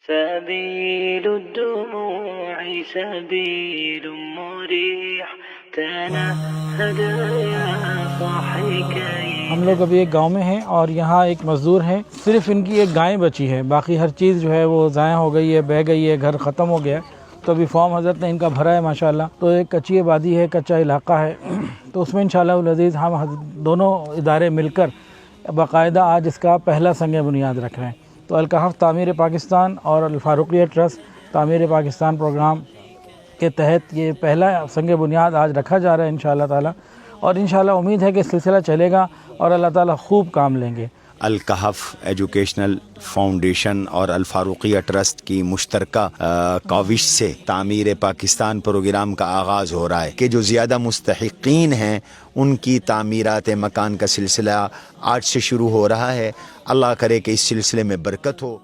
سبيل الدموع سبيل مريح تنهد يا صاحي كي। हम लोग अभी एक गांव में हैं और यहाँ एक मज़दूर हैं, सिर्फ इनकी एक गाय बची है, बाकी हर चीज़ जो है वो ज़ाया हो गई है, बह गई है, घर ख़त्म हो गया है। तो अभी फॉर्म हज़रत ने इनका भरा है माशाल्लाह। तो एक कच्ची आबादी है, कच्चा इलाका है, तो उसमें इंशाअल्लाह उल अज़ीज़ हम दोनों इदारे मिलकर बाकायदा आज इसका पहला संग बुनियाद रख रहे हैं। तो अल-कहफ़ तामीर पाकिस्तान और अल-फ़ारूक़िया ट्रस्ट तामीर पाकिस्तान प्रोग्राम के तहत ये पहला संग बुनियाद आज रखा जा रहा है इंशाअल्लाह ताला। और इंशाअल्लाह उम्मीद है कि सिलसिला चलेगा और अल्लाह ताला खूब काम लेंगे। अल-कहफ़ एजुकेशनल फाउंडेशन और अल-फ़ारूक़िया ट्रस्ट की मुश्तरका काविश से तामीर पाकिस्तान प्रोग्राम का आगाज़ हो रहा है कि जो ज़्यादा मुस्तहिक़ीन हैं उनकी तामीरात मकान का सिलसिला आज से शुरू हो रहा है। अल्लाह करे कि इस सिलसिले में बरकत हो।